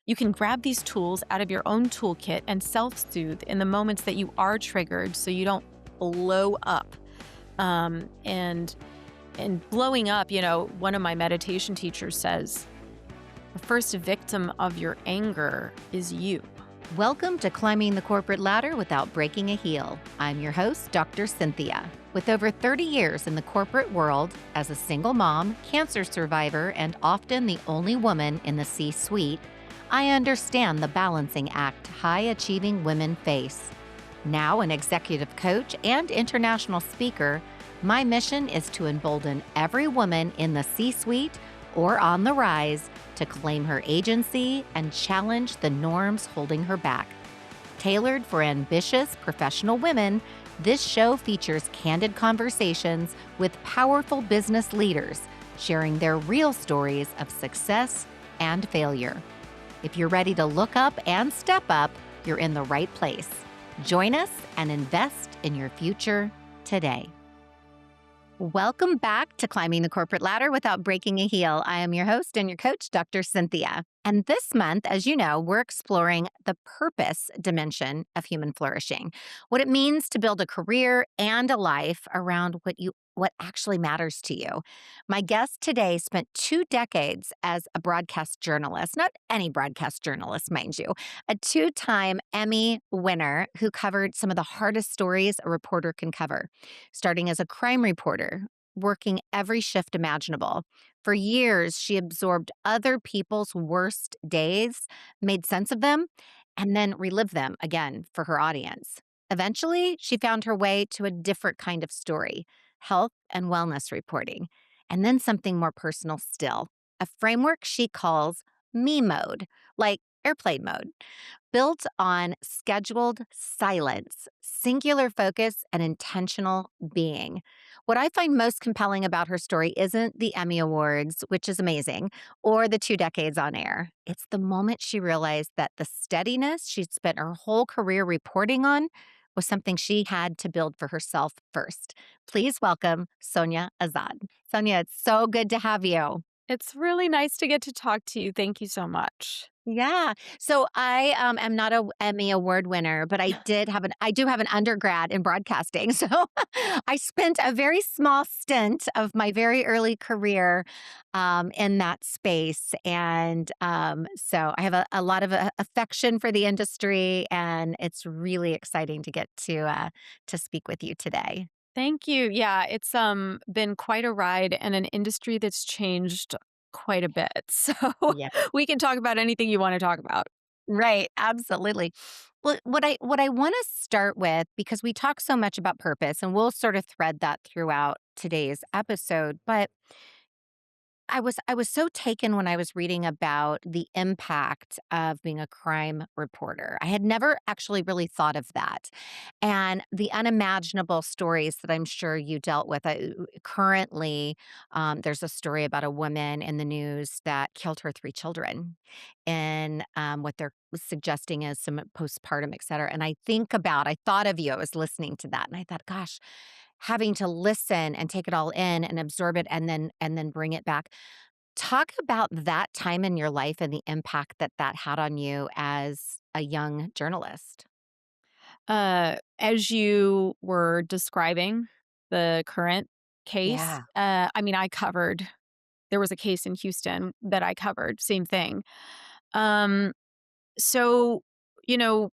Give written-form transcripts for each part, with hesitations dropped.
You can grab these tools out of your own toolkit and self-soothe in the moments that you are triggered so you don't blow up. And blowing up, one of my meditation teachers says, the first victim of your anger is you. Welcome to Climbing the Corporate Ladder Without Breaking a Heel. I'm your host, Dr. Cynthia. With over 30 years in the corporate world as a single mom, cancer survivor, and often the only woman in the C-suite, I understand the balancing act high-achieving women face. Now an executive coach and international speaker, my mission is to embolden every woman in the C-suite or on the rise to claim her agency and challenge the norms holding her back. Tailored for ambitious professional women, this show features candid conversations with powerful business leaders sharing their real stories of success and failure. If you're ready to look up and step up, you're in the right place. Join us and invest in your future today. Welcome back to Climbing the Corporate Ladder Without Breaking a Heel. I am your host and your coach, Dr. Cynthia. And this month, as you know, we're exploring the purpose dimension of human flourishing, what it means to build a career and a life around what actually matters to you. My guest today spent 2 decades as a broadcast journalist, not any broadcast journalist, mind you, a 2-time Emmy winner who covered some of the hardest stories a reporter can cover, starting as a crime reporter, working every shift imaginable. For years, she absorbed other people's worst days, made sense of them, and then relived them again for her audience. Eventually, she found her way to a different kind of story, health and wellness reporting, and then something more personal still, a framework she calls me mode, like airplane mode, built on scheduled silence, singular focus, and intentional being. What I find most compelling about her story isn't the Emmy Awards, which is amazing, or the 2 decades on air. It's the moment she realized that the steadiness she'd spent her whole career reporting on was something she had to build for herself first. Please welcome Sonia Azad. Sonia, it's so good to have you. It's really nice to get to talk to you. Thank you so much. Yeah. So I am not a Emmy Award winner, but I do have an undergrad in broadcasting. So I spent a very small stint of my very early career in that space. And so I have a lot of affection for the industry, and it's really exciting to get to speak with you today. Thank you. Yeah, it's been quite a ride and an industry that's changed quite a bit. So Yeah. we can talk about anything you want to talk about. Right, absolutely. Well, what I want to start with, because we talk so much about purpose, and we'll sort of thread that throughout today's episode, but I was so taken when I was reading about the impact of being a crime reporter. I had never actually really thought of that, and the unimaginable stories that I'm sure you dealt with. Currently, there's a story about a woman in the news that killed her 3 children, and what they're suggesting is some postpartum, et cetera. And I thought of you. I was listening to that, and I thought, gosh, having to listen and take it all in and absorb it and then bring it back. Talk about that time in your life and the impact that that had on you as a young journalist. As you were describing the current case, Yeah. there was a case in Houston that I covered, same thing. Um, so, you know,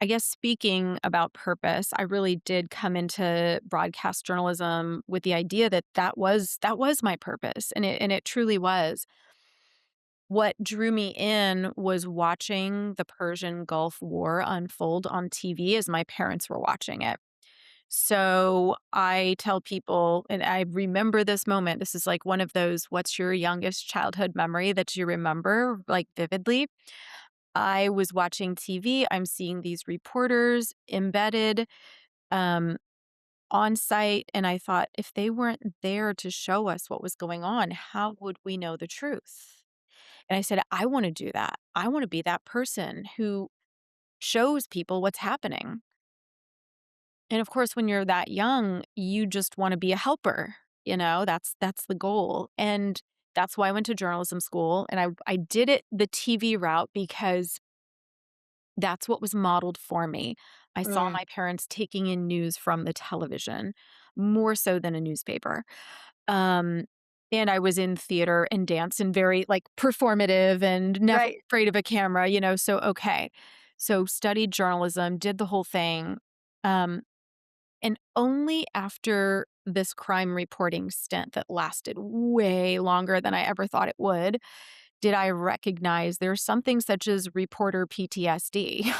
I guess speaking about purpose, I really did come into broadcast journalism with the idea that that was my purpose, and it truly was. What drew me in was watching the Persian Gulf War unfold on TV as my parents were watching it. So I tell people, and I remember this moment. This is like one of those, what's your youngest childhood memory that you remember like vividly? I was watching TV. I'm seeing these reporters embedded um, on site. And I thought, if they weren't there to show us what was going on, how would we know the truth? And I said, I want to do that. I want to be that person who shows people what's happening. And of course, when you're that young, you just want to be a helper. That's the goal. And That's why I went to journalism school, and I did it the TV route because that's what was modeled for me. I saw Mm, my parents taking in news from the television more so than a newspaper. Um, and I was in theater and dance and very, like, performative and never right. afraid of a camera, so okay. So studied journalism, did the whole thing, um, and only after this crime reporting stint that lasted way longer than I ever thought it would, did I recognize there's something such as reporter PTSD.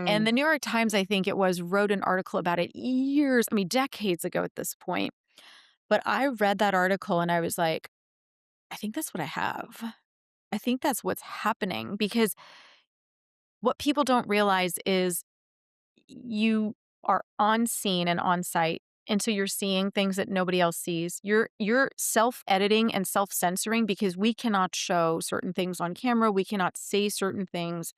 And Mm, the New York Times, I think it was, wrote an article about it years, I mean, decades ago at this point. But I read that article and I was like, I think that's what I have. I think that's what's happening because what people don't realize is you are on scene and on site. And so you're seeing things that nobody else sees. You're self-editing and self-censoring because we cannot show certain things on camera. We cannot say certain things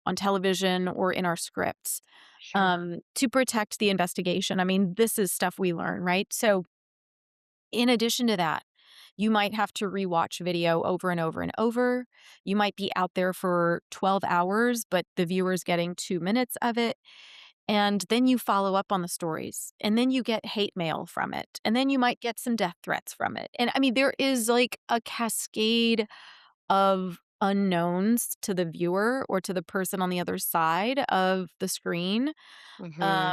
on television or in our scripts sure. to protect the investigation. I mean, this is stuff we learn, right? So in addition to that, you might have to rewatch video over and over and over. You might be out there for 12 hours, but the viewer's getting 2 minutes of it. And then you follow up on the stories, and then you get hate mail from it. And then you might get some death threats from it. And I mean, there is like a cascade of unknowns to the viewer or to the person on the other side of the screen Hmm.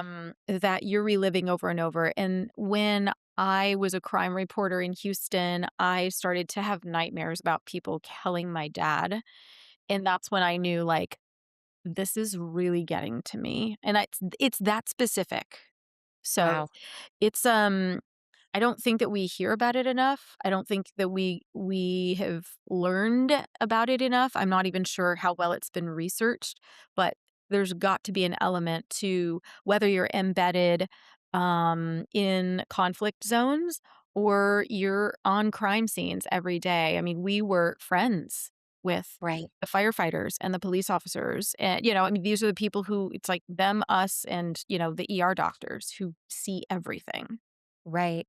that you're reliving over and over. And when I was a crime reporter in Houston, I started to have nightmares about people killing my dad. And that's when I knew, like, this is really getting to me. And it's that specific. So Wow. it's I don't think that we hear about it enough. I don't think that we have learned about it enough. I'm not even sure how well it's been researched, but there's got to be an element to whether you're embedded in conflict zones or you're on crime scenes every day. I mean, we were friends with Right. the firefighters and the police officers. And, I mean, these are the people who it's like them, us, and, the ER doctors who see everything. Right.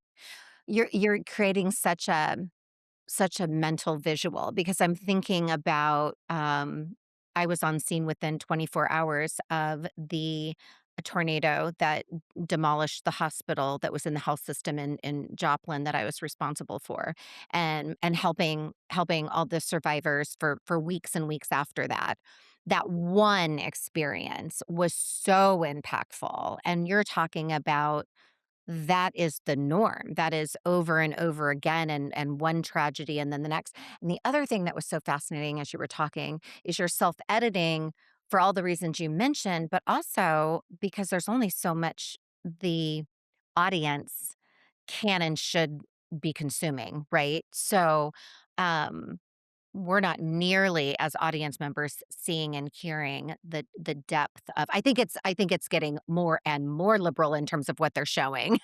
You're creating such a mental visual because I'm thinking about, I was on scene within 24 hours of the tornado that demolished the hospital that was in the health system in Joplin that I was responsible for, and helping all the survivors for weeks and weeks after that. That one experience was so impactful, and you're talking about that is the norm. That is over and over again and one tragedy and then the next. And the other thing that was so fascinating as you were talking is your self-editing for all the reasons you mentioned, but also because there's only so much the audience can and should be consuming, right? So, um we're not nearly as audience members seeing and hearing the depth of I think it's getting more and more liberal in terms of what they're showing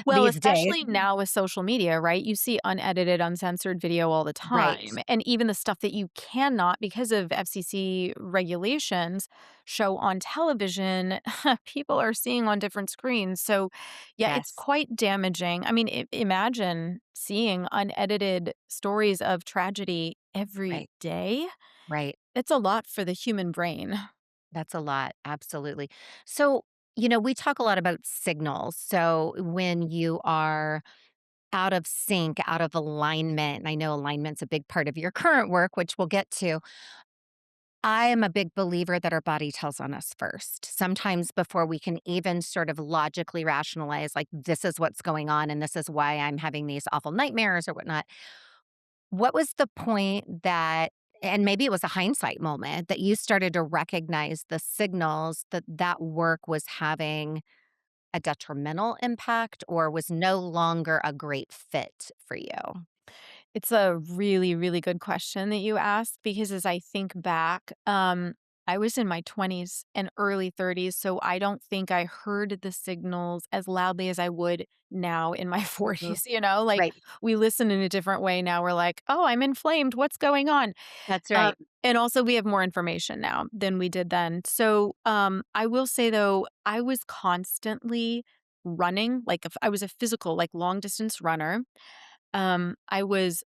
Well, these days. especially now with social media, right? You see unedited, uncensored video all the Right. time. And even the stuff that you cannot, because of FCC regulations, show on television, people are seeing on different screens. So, yeah, it's Yes. quite damaging. I mean, imagine seeing unedited stories of tragedy every Right. day. Right. It's a lot for the human brain. That's a lot, absolutely. So, we talk a lot about signals. So, when you are out of sync, out of alignment, and I know alignment's a big part of your current work, which we'll get to. I am a big believer that our body tells on us first. Sometimes before we can even sort of logically rationalize, like, this is what's going on and this is why I'm having these awful nightmares or whatnot. What was the point that, and maybe it was a hindsight moment, that you started to recognize the signals that that work was having a detrimental impact or was no longer a great fit for you? It's a really, really good question that you asked because as I think back, I was in my 20s and early 30s, so I don't think I heard the signals as loudly as I would now in my Mhm. 40s, like Right. we listen in a different way now. We're like, oh, I'm inflamed. What's going on? That's Um, right. and also, we have more information now than we did then. So I will say, though, I was constantly running, like if I was a physical, like long distance runner. I was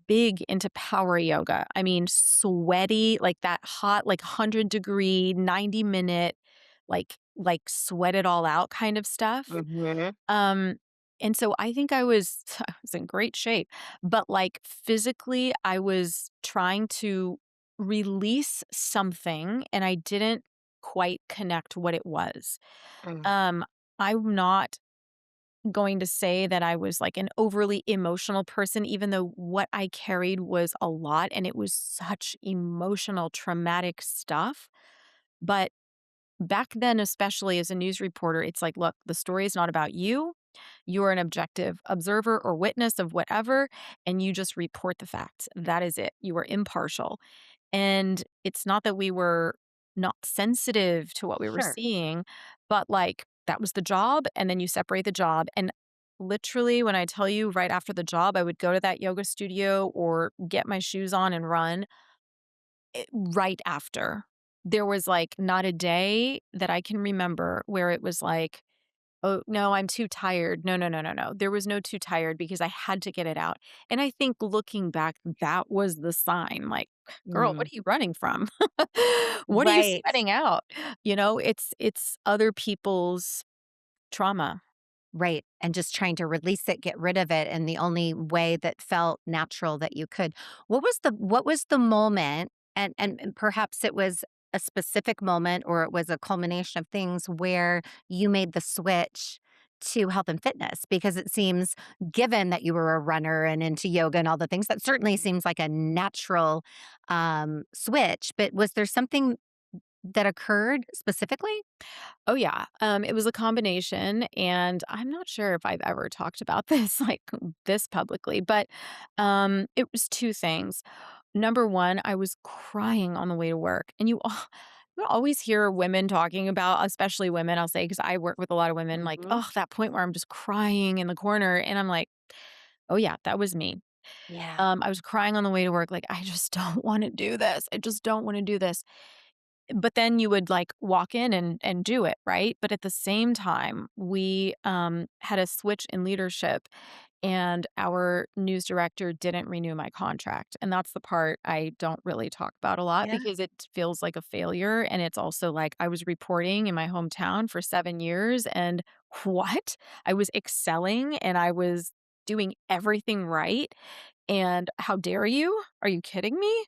big into power yoga. I mean, sweaty, like that hot, like 100-degree, 90-minute, like sweat it all out kind of stuff. Mhm. Um, and so I think I was in great shape, but like physically, I was trying to release something and I didn't quite connect what it was. Mm. Um, I'm not going to say that I was like an overly emotional person, even though what I carried was a lot and it was such emotional, traumatic stuff. But back then, especially as a news reporter, it's like, look, the story is not about you. You're an objective observer or witness of whatever, and you just report the facts. That is it. You are impartial. And it's not that we were not sensitive to what we were Sure. seeing, but like that was the job. And then you separate the job. And literally, when I tell you right after the job, I would go to that yoga studio or get my shoes on and run right after. There was like not a day that I can remember where it was like, oh, no, I'm too tired. No, no, no, no, no. There was no too tired because I had to get it out. And I think looking back, that was the sign like, girl, what Mm. are you running from? What are you Right. sweating out? It's other people's trauma. Right, and just trying to release it, get rid of it, and the only way that felt natural that you could. What was the moment, and perhaps it was a specific moment or it was a culmination of things where you made the switch to health and fitness? Because it seems, given that you were a runner and into yoga and all the things, that certainly seems like a natural, switch, but was there something that occurred specifically? Oh, yeah. It was a combination, and I'm not sure if I've ever talked about this like this publicly, but it was two things. Number one, I was crying on the way to work, and you always hear women talking about, especially women, I'll say, because I work with a lot of women, like, Mhm. oh, that point where I'm just crying in the corner, and I'm like, oh yeah, that was me. Yeah. I was crying on the way to work, like, I just don't want to do this. I just don't want to do this. But then you would, like, walk in and do it, right? But at the same time, we, had a switch in leadership, and our news director didn't renew my contract, and that's the part I don't really talk about a lot Yeah. because it feels like a failure, and it's also like I was reporting in my hometown for 7 years, and what? I was excelling, and I was doing everything right, and how dare you? Are you kidding me?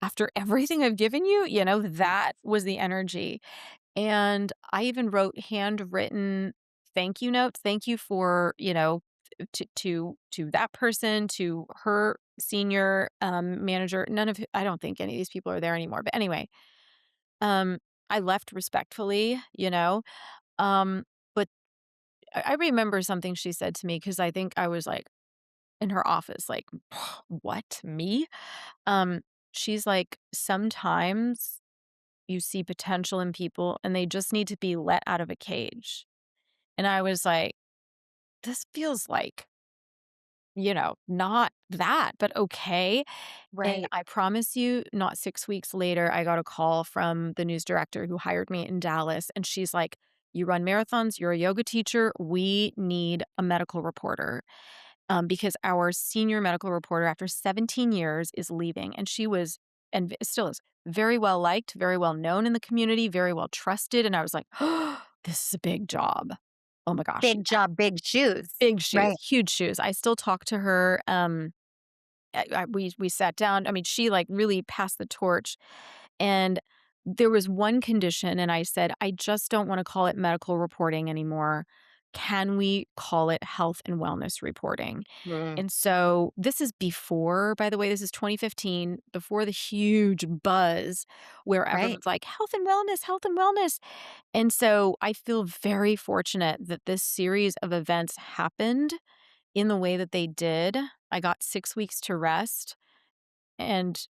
After everything I've given you? That was the energy, and I even wrote handwritten thank you notes. Thank you for, to that person, to her senior, manager. None of I don't think any of these people are there anymore, but anyway, um, I left respectfully, um, but I remember something she said to me because I think I was, like, in her office, like, "What? Me?" Um, she's like, "Sometimes you see potential in people and they just need to be let out of a cage." And I was like, this feels like, not that, but okay. And Right. I promise you, not 6 weeks later, I got a call from the news director who hired me in Dallas, and she's like, "You run marathons, you're a yoga teacher, we need a medical reporter." Because our senior medical reporter, after 17 years, is leaving, and she was still is very well liked, very well known in the community, very well trusted, and I was like, "Oh, this is a big job. Oh my gosh." Big job, big shoes. Big shoes, Right. huge shoes. I still talk to her, we sat down. I mean, she, like, really passed the torch, and there was one condition, and I said, "I just don't wanna call it medical reporting anymore. Can we call it health and wellness reporting?" Mm. And so this is before, by the way, this is 2015, before the huge buzz where Right. everyone's like, "Health and wellness, health and wellness." And so I feel very fortunate that this series of events happened in the way that they did. I got 6 weeks to rest and,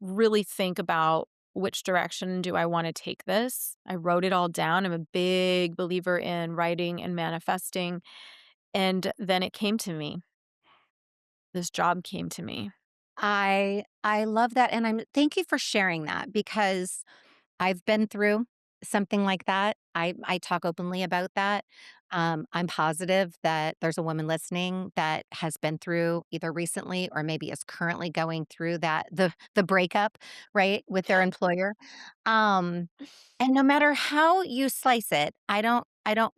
really think about which direction do I wanna take this. I wrote it all down. I'm a big believer in writing and manifesting, and then it came to me. This job came to me. I love that, and I'm thank you for sharing that because I've been through something like that. I talk openly about that. I'm positive that there's a woman listening that has been through either recently or maybe is currently going through that the breakup, right, with their employer. Um, and no matter how you slice it, I don't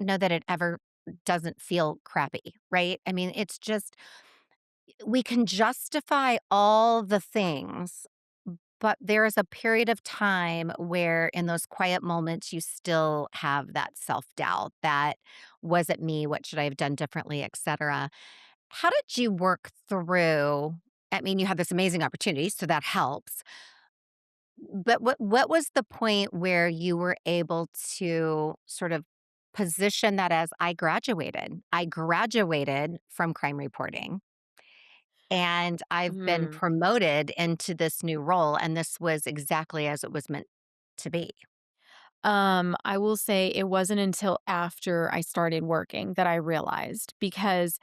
know that it ever doesn't feel crappy, right? I mean, it's just we can justify all the things, but there is a period of time where in those quiet moments, you still have that self-doubt that, "Was it me? What should I have done differently?" Etcetera. How did you work through I mean, you had this amazing opportunity, so that helps, but what was the point where you were able to sort of position that as, "I graduated. I graduated from crime reporting." And I've been Mm. promoted into this new role, and this was exactly as it was meant to be. I will say it wasn't until after I started working that I realized because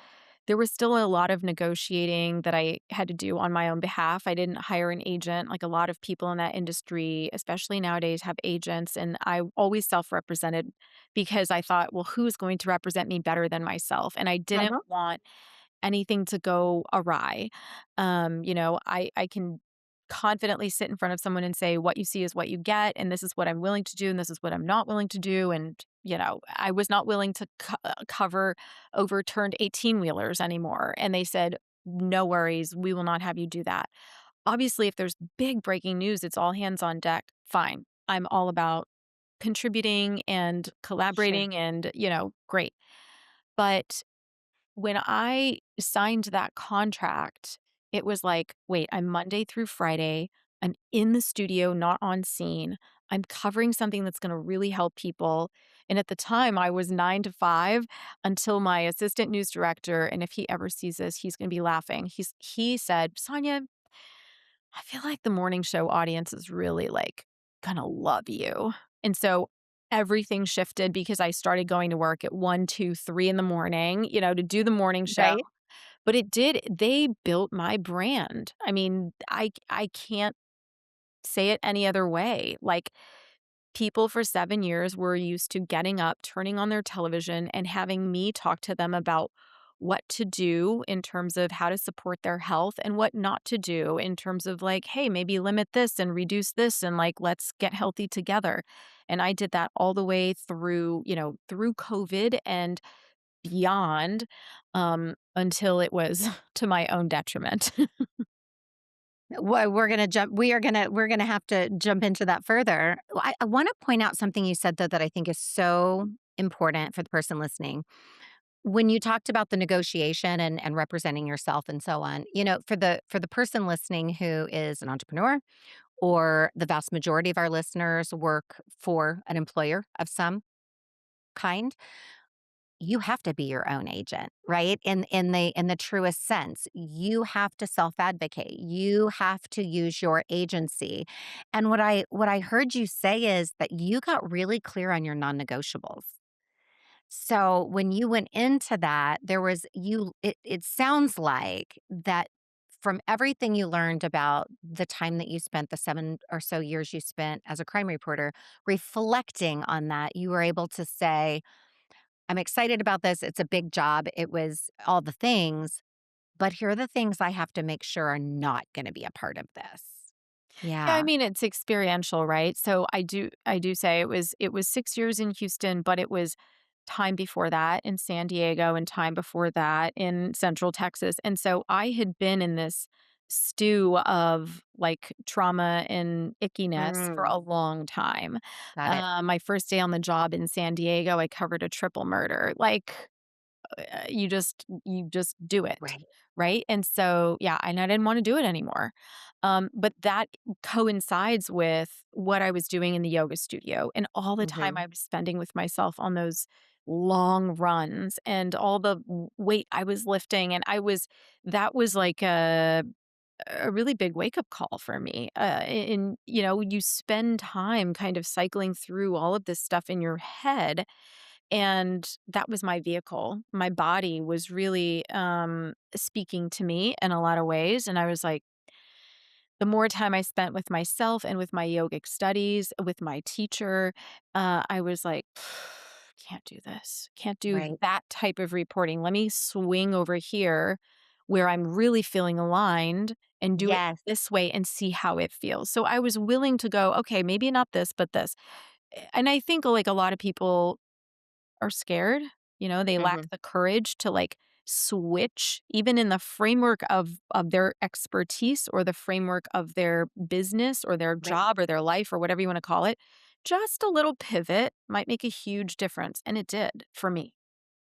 there was still a lot of negotiating that I had to do on my own behalf. I didn't hire an agent. Like a lot of people in that industry, especially nowadays, have agents. And I always self represented because I thought, well, who's going to represent me better than myself? And I didn't Uh-huh. want anything to go awry. I can confidently sit in front of someone and say, what you see is what you get, and this is what I'm willing to do, and this is what I'm not willing to do. And, I was not willing to cover overturned 18 wheelers anymore. And they said, no worries, we will not have you do that. Obviously, if there's big breaking news, it's all hands on deck. Fine. I'm all about contributing and Sure. collaborating and, great. But when I signed that contract, it was like, wait, I'm Monday through Friday. I'm in the studio, not on scene. I'm covering something that's going to really help people. And at the time, I was 9 to 5 until my assistant news director, and if he ever sees this, he's going to be laughing. He said, Sonia, I feel like the morning show audience is really like gonna love you. And so everything shifted because I started going to work at 1, 2, 3 in the morning, to do the morning show. Right? But they built my brand. I mean, I can't say it any other way. Like, people for 7 years were used to getting up, turning on their television, and having me talk to them about what to do in terms of how to support their health and what not to do in terms of like, hey, maybe limit this and reduce this and like, let's get healthy together. And I did that all the way through, through COVID and beyond, until it was to my own detriment. Well, we're gonna have to jump into that further. I wanna point out something you said, though, that I think is so important for the person listening. When you talked about the negotiation and representing yourself and so on, for the person listening who is an entrepreneur, or the vast majority of our listeners work for an employer of some kind, you have to be your own agent, right? In the truest sense, you have to self-advocate. You have to use your agency. And what I heard you say is that you got really clear on your non-negotiables. So when you went into that, there was it sounds like that from everything you learned about the time that you spent, the 7 or so years you spent as a crime reporter, reflecting on that, you were able to say, I'm excited about this. It's a big job. It was all the things, but here are the things I have to make sure are not going to be a part of this. Yeah, I Yeah. mean, it's experiential, right? So I do say it was 6 years in Houston, but it was time before that in San Diego and time before that in Central Texas. And so I had been in this stew of like trauma and ickiness for Mm, a long time. got it. My first day on the job in San Diego, I covered a triple murder. Like, you just do it, Right. right? And so, yeah, and I didn't wanna do it anymore. But that coincides with what I was doing in the yoga studio and all the time Hmm. I was spending with myself on those long runs and all the weight I was lifting, and I was that was like a really big wake-up call for me. You spend time kind of cycling through all of this stuff in your head, and that was my vehicle. My body was really, speaking to me in a lot of ways, and I was like, the more time I spent with myself and with my yogic studies, with my teacher, I was like, can't do this. Can't do Right. that type of reporting. Let me swing over here where I'm really feeling aligned and do it Yes. this way and see how it feels. So I was willing to go, okay, maybe not this, but this. And I think like a lot of people are scared, they lack Mhm. the courage to like switch even in the framework of their expertise or the framework of their business or their Right. job or their life or whatever you want to call it. Just a little pivot might make a huge difference, and it did for me.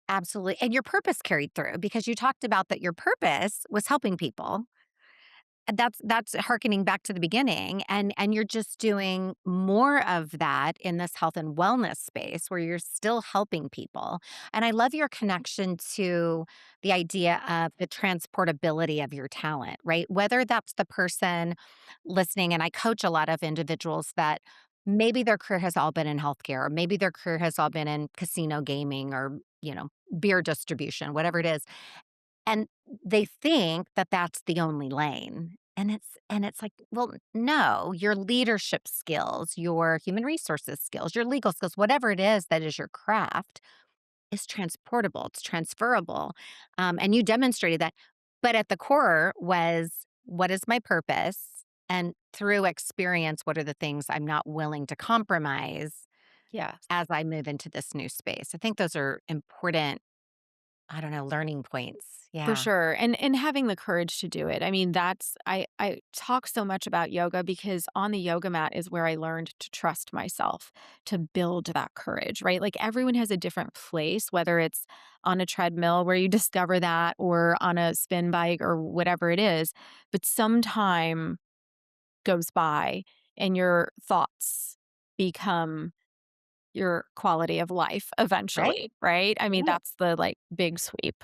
Absolutely. And your purpose carried through because you talked about that your purpose was helping people. And that's harkening back to the beginning, and you're just doing more of that in this health and wellness space where you're still helping people. And I love your connection to the idea of the transportability of your talent, right? Whether that's the person listening, and I coach a lot of individuals that maybe their career has all been in healthcare, or maybe their career has all been in casino gaming or, beer distribution, whatever it is, and they think that that's the only lane. And it's like, well, no, your leadership skills, your human resources skills, your legal skills, whatever it is that is your craft is transportable, it's transferable. And you demonstrated that. But at the core was, what is my purpose? And through experience, what are the things I'm not willing to compromise Yes. as I move into this new space? I think those are important, I don't know, learning points. For Yeah. sure, and having the courage to do it. I mean, that's I talk so much about yoga because on the yoga mat is where I learned to trust myself, to build that courage, right? Like, everyone has a different place, whether it's on a treadmill where you discover that or on a spin bike or whatever it is, but some time goes by and your thoughts become your quality of life Right? eventually, right? I mean, Right. that's the, like, big sweep.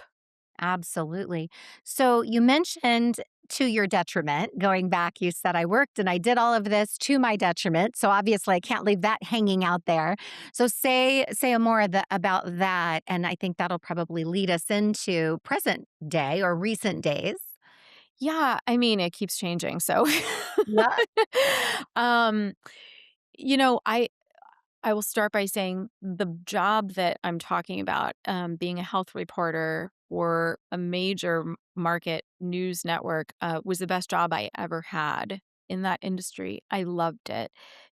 Absolutely. So you mentioned to your detriment, going back, you said I worked and I did all of this to my detriment. So obviously I can't leave that hanging out there. So say a more of about that. And I think that'll probably lead us into present day or recent days. Yeah, I mean, it keeps changing, so Yeah. um, you know, I will start by saying the job that I'm talking about, being a health reporter for a major market news network, was the best job I ever had in that industry. I loved it.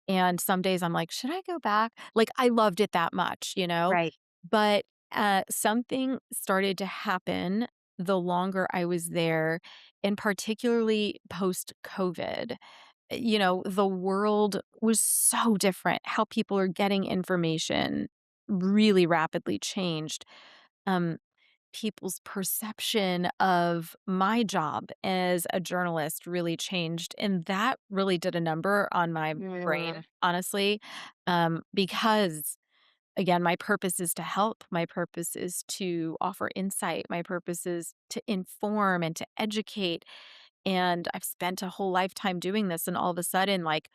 And some days I'm like, should I go back? Like, I loved it that much, you know? Right. But something started to happen the longer I was there, and particularly post COVID. The world was so different. How people are getting information really rapidly changed. Um, People's perception of my job as a journalist really changed. And that really did a number on my Mm, brain, honestly, because again, my purpose is to help. My purpose is to offer insight. My purpose is to inform and to educate. And I've spent a whole lifetime doing this. And all of a sudden, like,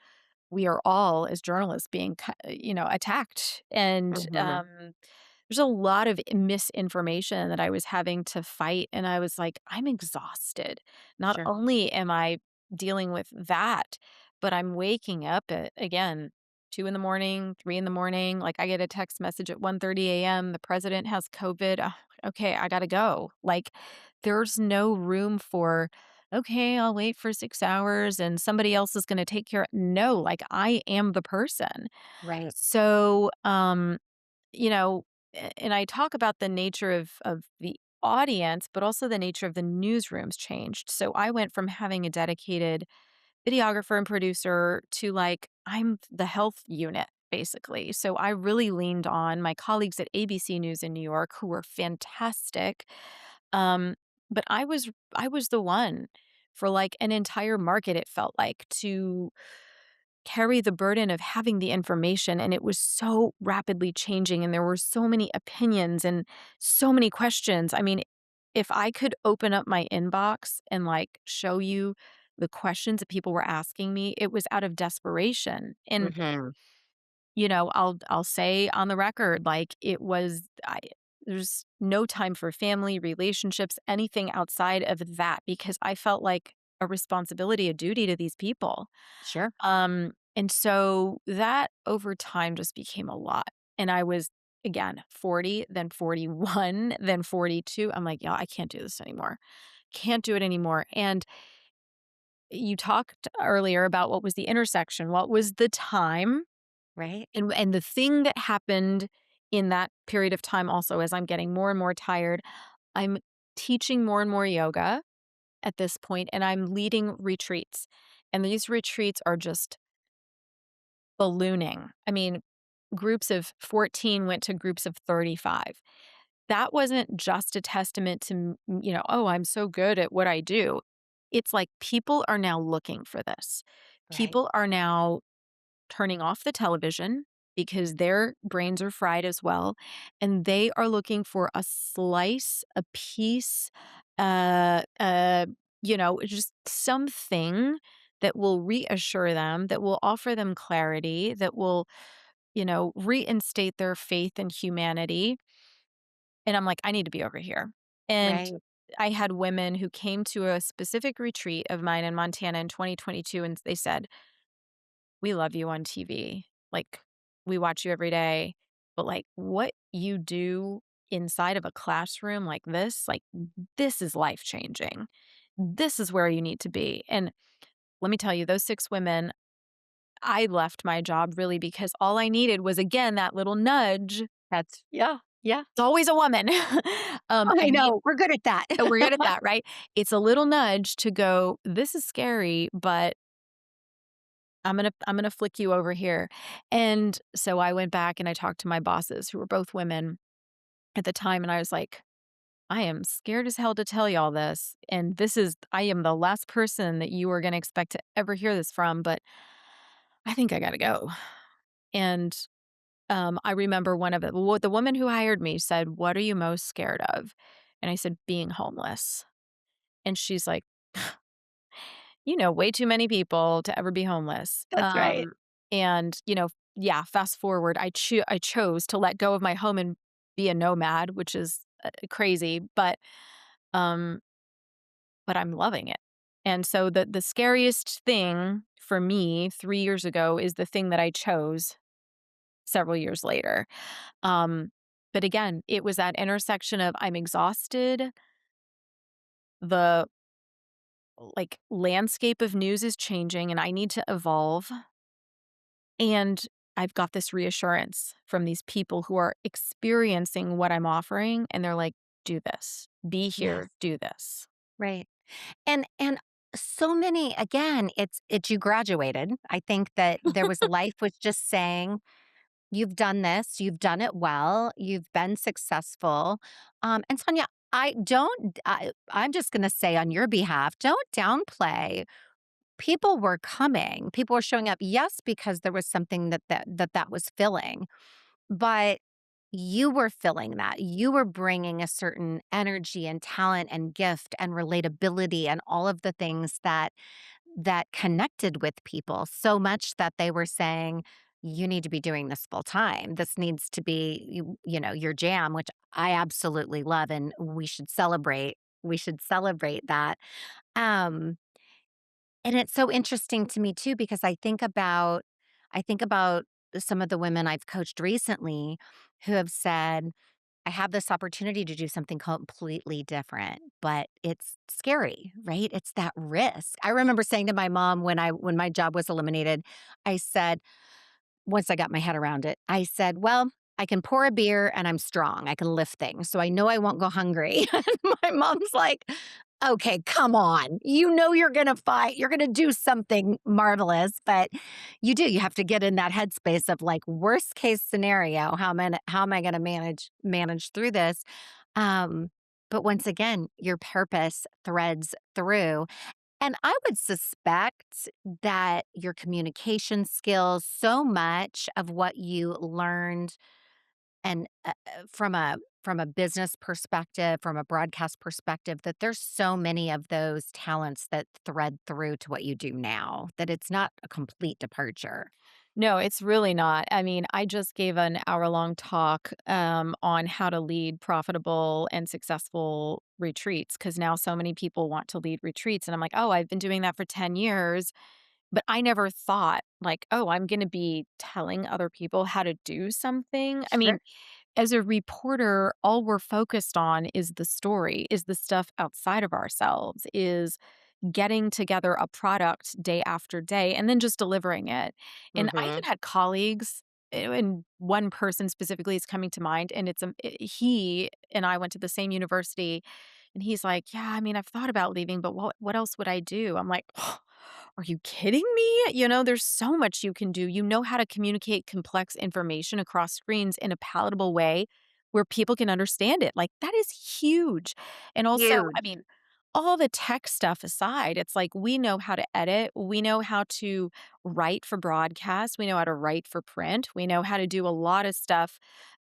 we are all, as journalists, being, attacked. And mhm. there's a lot of misinformation that I was having to fight. And I was like, I'm exhausted. Not Sure. only am I dealing with that, but I'm waking up at, again, 2 in the morning, 3 in the morning. Like, I get a text message at 1:30 a.m. The president has COVID. Okay, I got to go. Like, there's no room for, okay, I'll wait for 6 hours and somebody else is going to take care. No, like, I am the person. Right. So, you know, and I talk about the nature of the audience, but also the nature of the newsrooms changed. So I went from having a dedicated videographer and producer to like I'm the health unit basically. So I really leaned on my colleagues at ABC News in New York who were fantastic. Um but I was the one for like an entire market it felt like to carry the burden of having the information, and it was so rapidly changing and there were so many opinions and so many questions. I mean, if I could open up my inbox and like show you the questions that people were asking me, it was out of desperation. And Mhm. I'll say on the record, like, there's no time for family, relationships, anything outside of that because I felt like a responsibility, a duty to these people. Sure. And so that over time just became a lot. And I was again 40, then 41, then 42. I'm like, yeah, I can't do this anymore. Can't do it anymore. And you talked earlier about what was the intersection, what was the time, Right. and the thing that happened in that period of time also as I'm getting more and more tired, I'm teaching more and more yoga at this point, and I'm leading retreats. And these retreats are just ballooning. I mean, groups of 14 went to groups of 35. That wasn't just a testament to, oh, I'm so good at what I do. It's like people are now looking for this. Right. People are now turning off the television because their brains are fried as well. And they are looking for a slice, a piece, uh, uh, just something that will reassure them, that will offer them clarity, that will, reinstate their faith in humanity. And I'm like, I need to be over here. And Right. I had women who came to a specific retreat of mine in Montana in 2022, and they said, we love you on TV. Like, we watch you every day. But like what you do inside of a classroom like this is life changing. This is where you need to be. And let me tell you, those 6 women, I left my job really because all I needed was, again, that little nudge. That's yeah. Yeah. It's always a woman. I I need, know. We're good at that. we're good at that, right? It's a little nudge to go, this is scary, but I'm gonna flick you over here. And so I went back and I talked to my bosses who were both women at the time, and I was like, I am scared as hell to tell y'all this. And I am the last person that you are gonna expect to ever hear this from, but I think I gotta go. And I remember the woman who hired me said, what are you most scared of? And I said, being homeless. And she's like, way too many people to ever be homeless. That's right. And, yeah, fast forward, I chose to let go of my home and be a nomad, which is crazy, um, but I'm loving it. And so the scariest thing for me 3 years ago is the thing that I chose several years later. Um, but again, it was that intersection of I'm exhausted, the landscape of news is changing and I need to evolve. And I've got this reassurance from these people who are experiencing what I'm offering, and they're like, "Do this. Be Yes. here. Do this." Right. And so many again, it's you graduated. I think that there was life was just saying, "You've done this, you've done it well, you've been successful." And Sonia, I'm just gonna say on your behalf, don't downplay. People were coming, people were showing up, yes, because there was something that was filling, but you were filling that. You were bringing a certain energy and talent and gift and relatability and all of the things that connected with people so much that they were saying, "You need to be doing this full time. This needs to be, your jam," which I absolutely love, and we should celebrate. We should celebrate that. Um, and it's so interesting to me too because I think about some of the women I've coached recently who have said, I have this opportunity to do something completely different, but it's scary, right? It's that risk. I remember saying to my mom when my job was eliminated, I said, once I got my head around it, I said, "Well, I can pour a beer and I'm strong. I can lift things. So I know I won't go hungry." And my mom's like, "Okay, come on. You know you're going to fight. You're going to do something marvelous, but you have to get in that headspace of like worst case scenario, how am I going to manage through this?" Um but once again, your purpose threads through and I would suspect that your communication skills, so much of what you learned and from a business perspective, from a broadcast perspective, that there's so many of those talents that thread through to what you do now, that it's not a complete departure. No, it's really not. I mean, I just gave an hour-long talk, on how to lead profitable and successful retreats because now so many people want to lead retreats. And I'm like, oh, I've been doing that for 10 years. But I never thought, like, oh, I'm going to be telling other people how to do something. I mean, Sure. as a reporter, all we're focused on is the story, is the stuff outside of ourselves, is getting together a product day after day and then just delivering it. And I even Mhm. had colleagues, and one person specifically is coming to mind, and he and I went to the same university, and he's like, "Yeah, I mean, I've thought about leaving, but what else would I do?" I'm like, "Are you kidding me? There's so much you can do. You know how to communicate complex information across screens in a palatable way where people can understand it. Like, that is huge." And also, I Huge. mean, all the tech stuff aside, it's like we know how to edit, we know how to write for broadcast, we know how to write for print, we know how to do a lot of stuff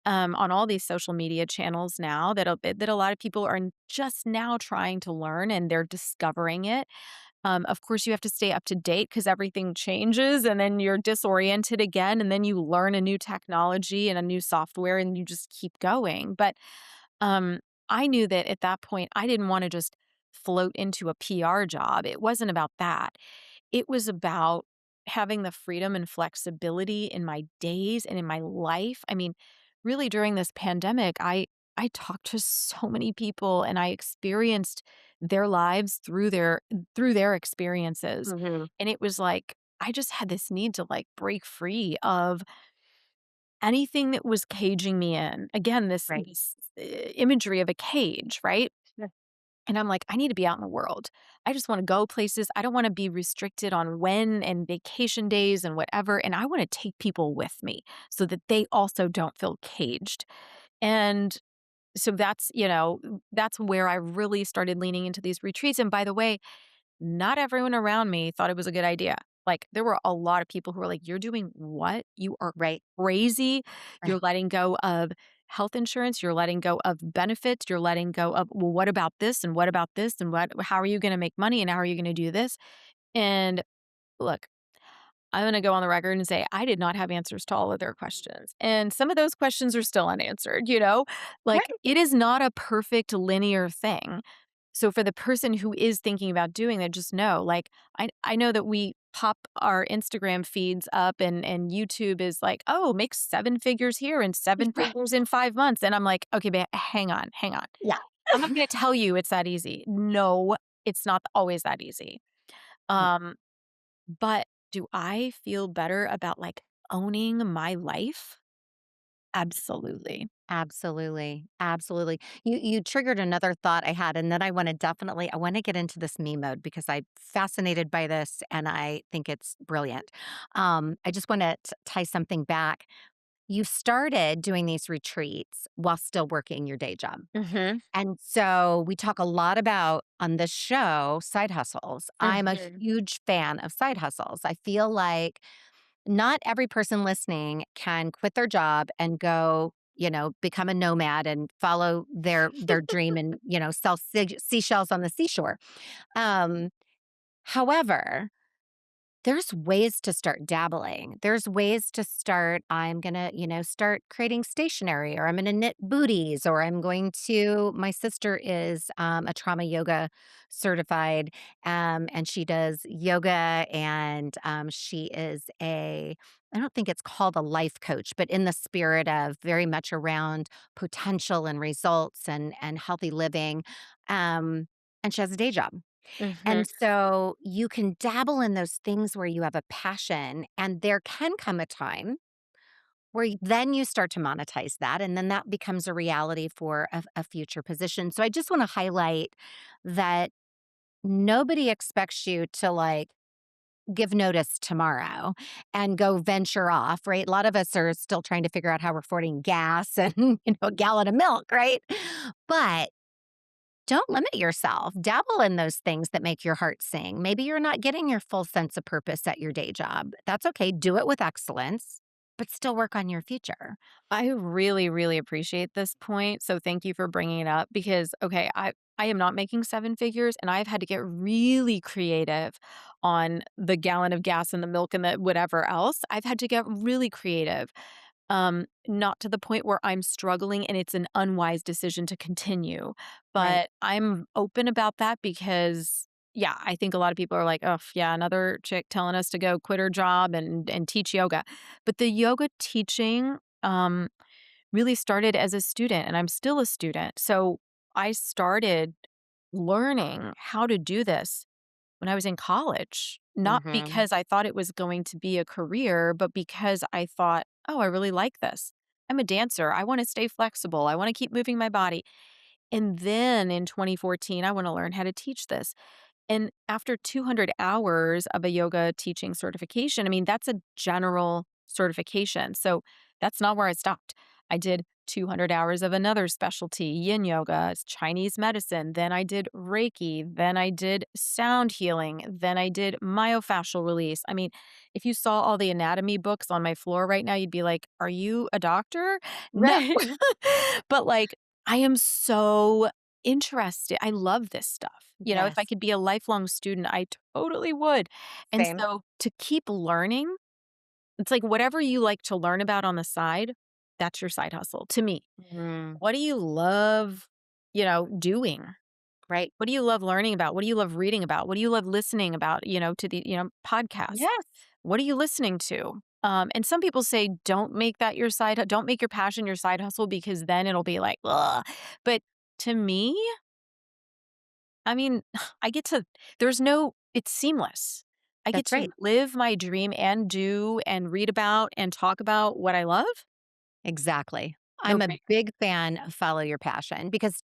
on all these social media channels now that a lot of people are just now trying to learn and they're discovering it. Of course, you have to stay up to date because everything changes and then you're disoriented again. And then you learn a new technology and a new software and you just keep going. But um, I knew that at that point, I didn't want to just float into a PR job. It wasn't about that. It was about having the freedom and flexibility in my days and in my life. I mean, really during this pandemic, I talked to so many people and I experienced their lives through their experiences. Mhm. And it was like I just had this need to like break free of anything that was caging me in. Again, this Right. this imagery of a cage, right? Sure. And I'm like, I need to be out in the world. I just want to go places. I don't want to be restricted on when and vacation days and whatever. And I want to take people with me so that they also don't feel caged. And so that's where I really started leaning into these retreats. And by the way, not everyone around me thought it was a good idea. Like, there were a lot of people who were like, "You're doing what? You are Right. crazy. You're Right. letting go of health insurance. You're letting go of benefits. You're letting go of, well, what about this? And what about this? And how are you going to make money? And how are you going to do this?" And look, I'm gonna go on the record and say I did not have answers to all of their questions, and some of those questions are still unanswered. Like, Right. it is not a perfect linear thing. So for the person who is thinking about doing that, just know, like, I know that we pop our Instagram feeds up and YouTube is like, "Oh, make 7 figures here and 7 Right. figures in 5 months," and I'm like, "Okay, ba hang on, hang on. Yeah. I'm not gonna tell you it's that easy. No, it's not always that easy." Um but do I feel better about, like, owning my life? Absolutely. Absolutely. Absolutely. You triggered another thought I had, and then I want to get into this me mode because I'm fascinated by this and I think it's brilliant. I just want to tie something back. You started doing these retreats while still working your day job. Mhm. And so we talk a lot about on this show side hustles. I'm a Mhm. huge fan of side hustles. I feel like not every person listening can quit their job and go, become a nomad and follow their dream and, sell seashells on the seashore. Um, However, there's ways to start dabbling. There's ways to start, I'm gonna, start creating stationery, or I'm gonna knit booties, or I'm going to my sister is, a trauma yoga certified, and she does yoga, and, she is I don't think it's called a life coach, but in the spirit of very much around potential and results and healthy living, and she has a day job. Mhm. And so you can dabble in those things where you have a passion, and there can come a time where then you start to monetize that, and then that becomes a reality for a future position. So I just want to highlight that nobody expects you to like give notice tomorrow and go venture off, right? A lot of us are still trying to figure out how we're affording gas and a gallon of milk, right? But don't limit yourself. Dabble in those things that make your heart sing. Maybe you're not getting your full sense of purpose at your day job. That's okay. Do it with excellence, but still work on your future. I really, really appreciate this point, so thank you for bringing it up because, okay, I am not making 7 figures, and I've had to get really creative on the gallon of gas and the milk and the whatever else. I've had to get really creative. Not to the point where I'm struggling and it's an unwise decision to continue. Right. But I'm open about that because, yeah, I think a lot of people are like, oh, yeah, another chick telling us to go quit her job and teach yoga. But the yoga teaching really started as a student, and I'm still a student. So I started learning how to do this when I was in college, not Mhm. because I thought it was going to be a career, but because I thought, oh, I really like this. I'm a dancer. I want to stay flexible. I want to keep moving my body. And then in 2014, I want to learn how to teach this. And after 200 hours of a yoga teaching certification, I mean, that's a general certification. So that's not where I stopped. I did 200 hours of another specialty, yin yoga, Chinese medicine. Then I did Reiki. Then I did sound healing. Then I did myofascial release. I mean, if you saw all the anatomy books on my floor right now, you'd be like, are you a doctor? No. Right. But like, I am so interested. I love this stuff. If I Yes. could be a lifelong student, I totally would. And Same. so to keep learning, it's like whatever you like to learn about on the side, that's your side hustle to me. Mm. What do you love, doing? Right. What do you love learning about? What do you love reading about? What do you love listening about, to the, podcasts? Yes. What are you listening to? And some people say, don't make that your don't make your passion your side hustle because then it'll be like, ugh. But to me, I mean, it's seamless. I get That's to right. live my dream and do and read about and talk about what I love. Exactly. No I'm a brainer. big fan of follow your passion because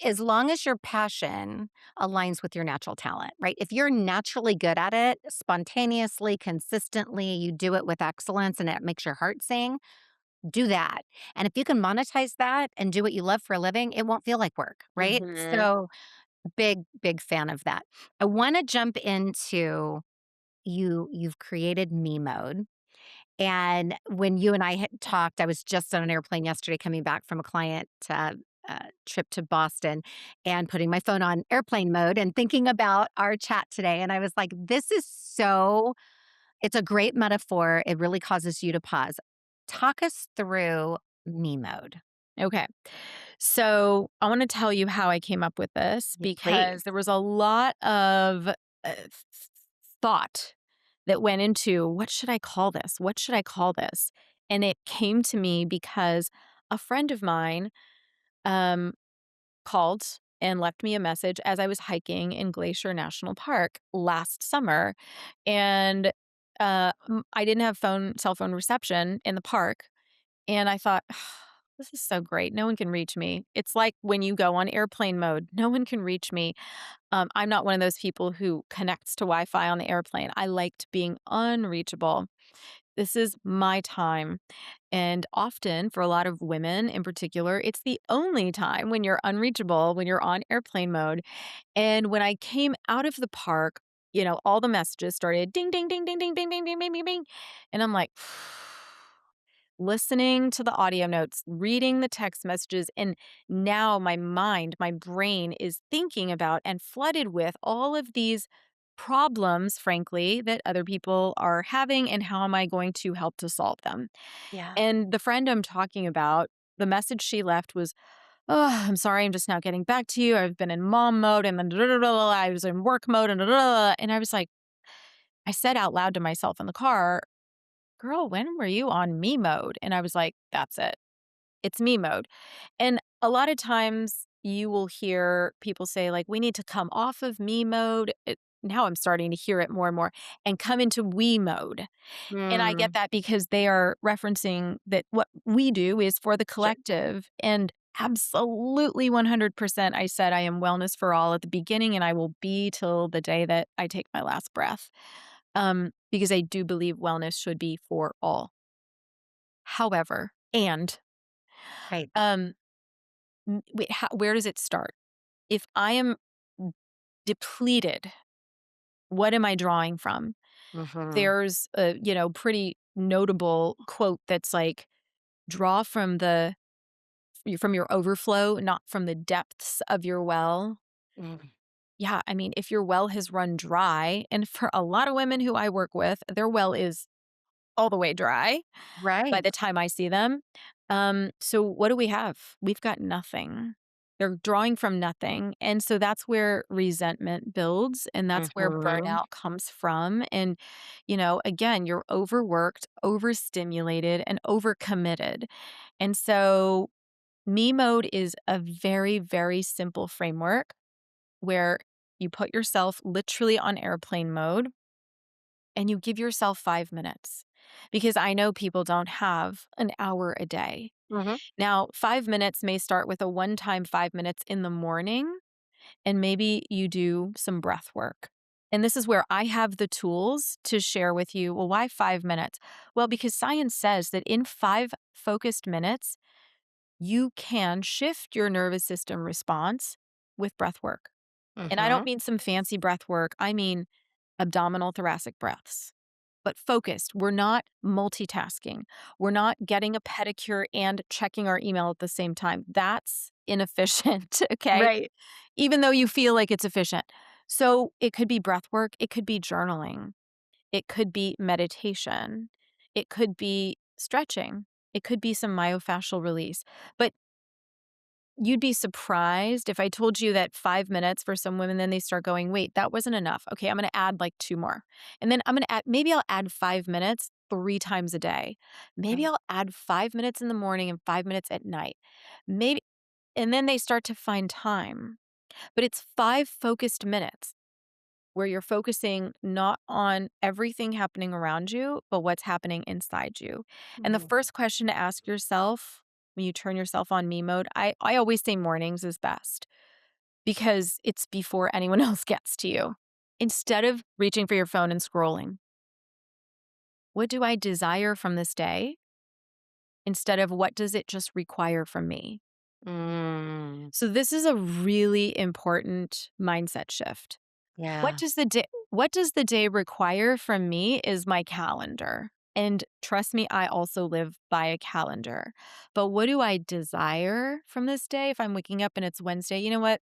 as long as your passion aligns with your natural talent, right? If you're naturally good at it, spontaneously, consistently, you do it with excellence and it makes your heart sing, do that. And if you can monetize that and do what you love for a living, it won't feel like work, right? Mhm. So, big, big fan of that. I want to jump into you've created me mode. And when you and I had talked, I was just on an airplane yesterday coming back from a client trip to Boston and putting my phone on airplane mode and thinking about our chat today. And I was like, it's a great metaphor. It really causes you to pause. Talk us through me mode, Okay. So I want to tell you how I came up with this please. because there was a lot of thought that went into what should I call this? What should I call this? And it came to me because a friend of mine um, called and left me a message as I was hiking in Glacier National Park last summer. And I didn't have cell phone reception in the park. And I thought, this is so great. No one can reach me. It's like when you go on airplane mode, no one can reach me. I'm not one of those people who connects to Wi Fi on the airplane. I liked being unreachable. This is my time. And often, for a lot of women in particular, it's the only time when you're unreachable, when you're on airplane mode. And when I came out of the park, all the messages started ding, ding, ding, ding, ding, ding, ding, ding, ding, ding, ding. And I'm like, listening to the audio notes, reading the text messages, and now my mind, my brain is thinking about and flooded with all of these problems, frankly, that other people are having, and how am I going to help to solve them? Yeah. And the friend I'm talking about, the message she left was, oh, I'm sorry, I'm just now getting back to you. I've been in mom mode and then I was in work mode and I was like, I said out loud to myself in the car, girl, when were you on me mode? And I was like, that's it. It's me mode. And a lot of times you will hear people say, like, we need to come off of me mode. Now I'm starting to hear it more and more and come into we mode. And I get Mm, that because they are referencing that what we do is for the sure. collective. And absolutely 100%, I said I am wellness for all at the beginning, and I will be till the day that I take my last breath. Because I do believe wellness should be for all. However, Right. um, wait, where does it start? If I am depleted, what am I drawing from? Hmm. There's a, pretty notable quote that's like, draw from your overflow, not from the depths of your well. Yeah, I mean, if your well has run dry, and for a lot of women who I work with, their well is all the way dry by Right. the time I see them. So what do we have? We've got nothing. They're drawing from nothing. And so that's where resentment builds and that's where Mhm. burnout comes from. And, again, you're overworked, overstimulated, and overcommitted. And so me mode is a very, very simple framework where you put yourself literally on airplane mode and you give yourself 5 minutes because I know people don't have an hour a day. Mhm. Now, 5 minutes may start with a one time 5 minutes in the morning, and maybe you do some breath work. And this is where I have the tools to share with you. Well, why 5 minutes? Well, because science says that in 5 focused minutes, you can shift your nervous system response with breath work. And I don't Mhm. mean some fancy breath work, I mean abdominal thoracic breaths, but focused. We're not multitasking. We're not getting a pedicure and checking our email at the same time. That's inefficient, okay? Right. Even though you feel like it's efficient. So it could be breath work, it could be journaling, it could be meditation, it could be stretching, it could be some myofascial release. But you'd be surprised if I told you that 5 minutes for some women, then they start going, wait, that wasn't enough. Okay, I'm going to add like two more. And then I'm going to add, maybe I'll add 5 minutes 3 times a day. Maybe Right. I'll add 5 minutes in the morning and 5 minutes at night. Maybe, and then they start to find time. But it's 5 focused minutes where you're focusing not on everything happening around you, but what's happening inside you. And the Mhm. first question to ask yourself when you turn yourself on me mode, I always say mornings is best because it's before anyone else gets to you. Instead of reaching for your phone and scrolling, what do I desire from this day? Instead of what does it just require from me? Mm. So this is a really important mindset shift. Yeah. What does the day require from me is my calendar. And trust me, I also live by a calendar. But what do I desire from this day? If I'm waking up and it's Wednesday, you know what?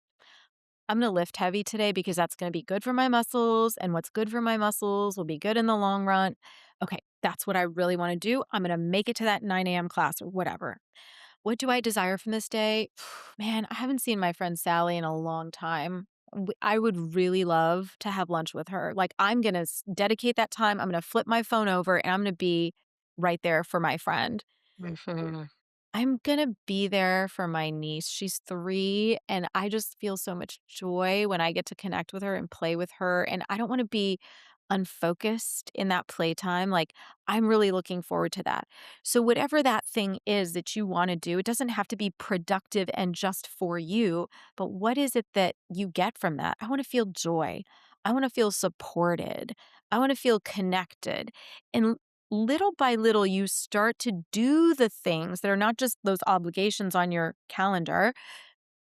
I'm going to lift heavy today because that's going to be good for my muscles. And what's good for my muscles will be good in the long run. Okay, that's what I really want to do. I'm going to make it to that 9 a.m. class or whatever. What do I desire from this day? Man, I haven't seen my friend Sally in a long time. I would really love to have lunch with her. Like, I'm going to dedicate that time. I'm going to flip my phone over and I'm going to be right there for my friend. Mhm. I'm gonna be there for my niece. She's 3, and I just feel so much joy when I get to connect with her and play with her, and I don't wanna be unfocused in that playtime, like, I'm really looking forward to that. So whatever that thing is that you wanna do, it doesn't have to be productive and just for you, but what is it that you get from that? I wanna feel joy. I wanna feel supported. I wanna feel connected, and little by little, you start to do the things that are not just those obligations on your calendar,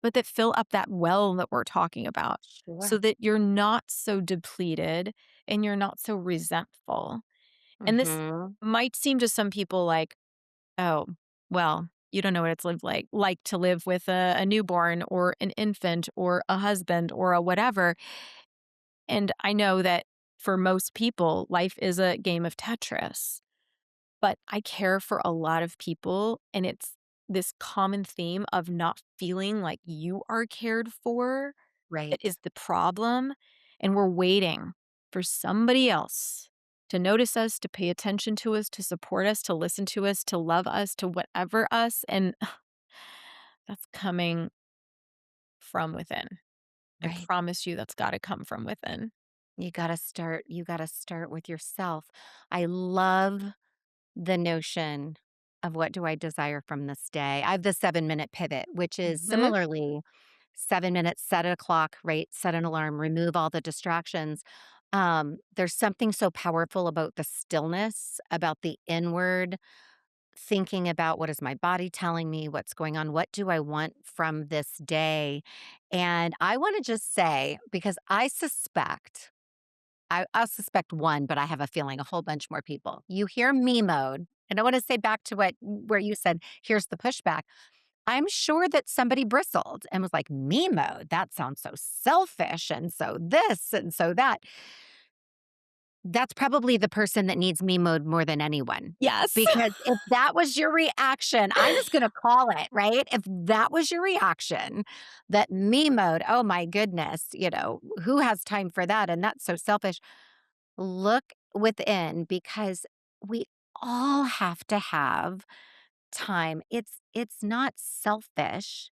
but that fill up that well that we're talking about so Sure. that you're not so depleted and you're not so resentful. And this Mhm. might seem to some people like, oh, well, you don't know what it's lived like to live with a newborn or an infant or a husband or a whatever. And I know that for most people, life is a game of Tetris. But I care for a lot of people, and it's this common theme of not feeling like you are cared for that Right. is the problem, and we're waiting for somebody else to notice us, to pay attention to us, to support us, to listen to us, to love us, to whatever us, and that's coming from within. I Right. promise you that's gotta come from within. You gotta start with yourself. I love the notion of what do I desire from this day. I have the 7-minute pivot, which is Mhm. similarly 7 minutes, set a clock, right? Set an alarm, remove all the distractions. There's something so powerful about the stillness, about the inward thinking about what is my body telling me, what's going on, what do I want from this day. And I want to just say, because I'll suspect one, but I have a feeling a whole bunch more people. You hear me mode, and I want to say back to where you said, here's the pushback. I'm sure that somebody bristled and was like, me mode, that sounds so selfish and so this and so that. That's probably the person that needs me mode more than anyone. Yes. Because if that was your reaction, I'm just gonna call it, right? If that was your reaction, that me mode, oh my goodness, who has time for that? And that's so selfish. Look within because we all have to have time. It's not selfish.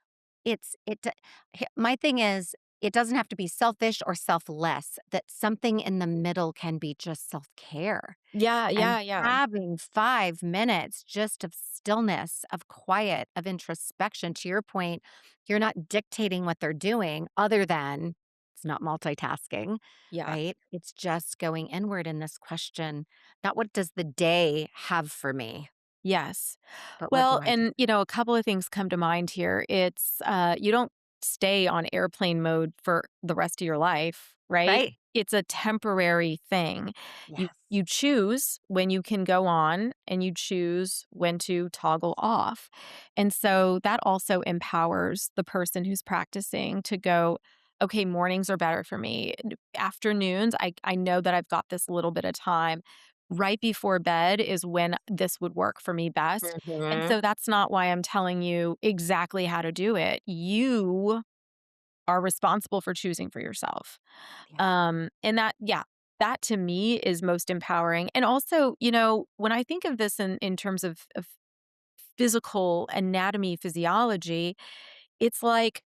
My thing is it doesn't have to be selfish or selfless. That something in the middle can be just self-care. Yeah, And yeah, yeah. having 5 minutes just of stillness, of quiet, of introspection, to your point, you're not dictating what they're doing other than it's not multitasking, Yeah. right? It's just going inward in this question, not what does the day have for me, Yes. but what do Well, I do? and, a couple of things come to mind here. You don't stay on airplane mode for the rest of your life, right? Right. It's a temporary thing. Yes. You choose when you can go on and you choose when to toggle off. And so that also empowers the person who's practicing to go, okay, mornings are better for me. Afternoons, I know that I've got this little bit of time. Right before bed is when this would work for me best. And Mhm. so that's not why I'm telling you exactly how to do it. You are responsible for choosing for yourself. Yeah. And that to me is most empowering. And also, when I think of this in terms of physical anatomy, physiology, it's like,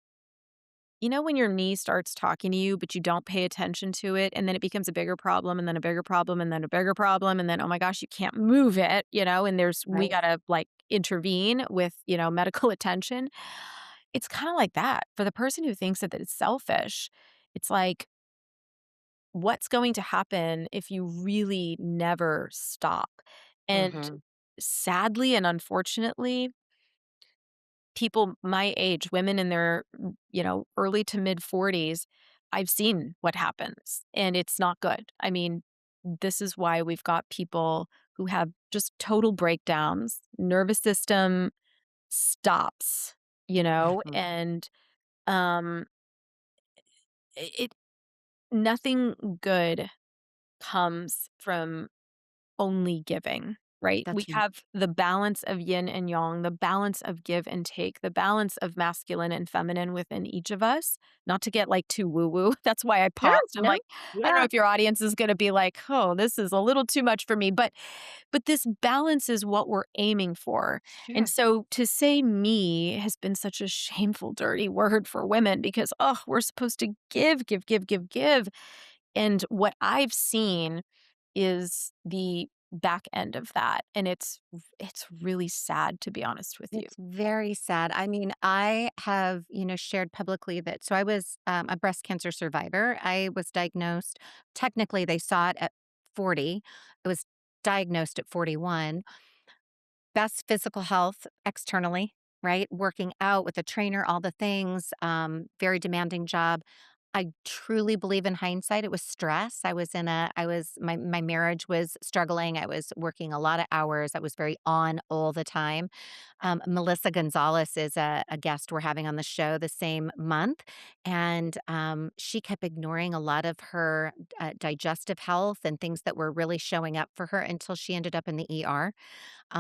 when your knee starts talking to you, but you don't pay attention to it, and then it becomes a bigger problem, and then a bigger problem, and then a bigger problem, and then, oh my gosh, you can't move it, and we Right. gotta like intervene with, medical attention. It's kind of like that. For the person who thinks that it's selfish, it's like, what's going to happen if you really never stop? And Mhm. sadly and unfortunately, people my age, women in their, early to mid 40s, I've seen what happens, and it's not good. I mean, this is why we've got people who have just total breakdowns, nervous system stops, Mhm. and, um, it nothing good comes from only giving, right? We That's have the balance of yin and yang, the balance of give and take, the balance of masculine and feminine within each of us. Not to get like too woo woo. That's why I sure. paused. I'm No. like, I don't know Yeah. if your audience is going to be like, oh, this is a little too much for me. But this balance is what we're aiming for. And Sure. so to say me has been such a shameful, dirty word for women because, oh, we're supposed to give, give, give, give, give. And what I've seen is the back end of that, and it's really sad, to be honest with you. It's very sad. I mean, I have, shared publicly that so I was a breast cancer survivor. I was diagnosed, technically, they saw it at 40. It was diagnosed at 41. Best physical health externally, right? Working out with a trainer, all the things, very demanding job. I truly believe in hindsight, it was stress. My marriage was struggling. I was working a lot of hours. I was very on all the time. Melissa Gonzalez is a guest we're having on the show the same month. And she kept ignoring a lot of her digestive health and things that were really showing up for her until she ended up in the ER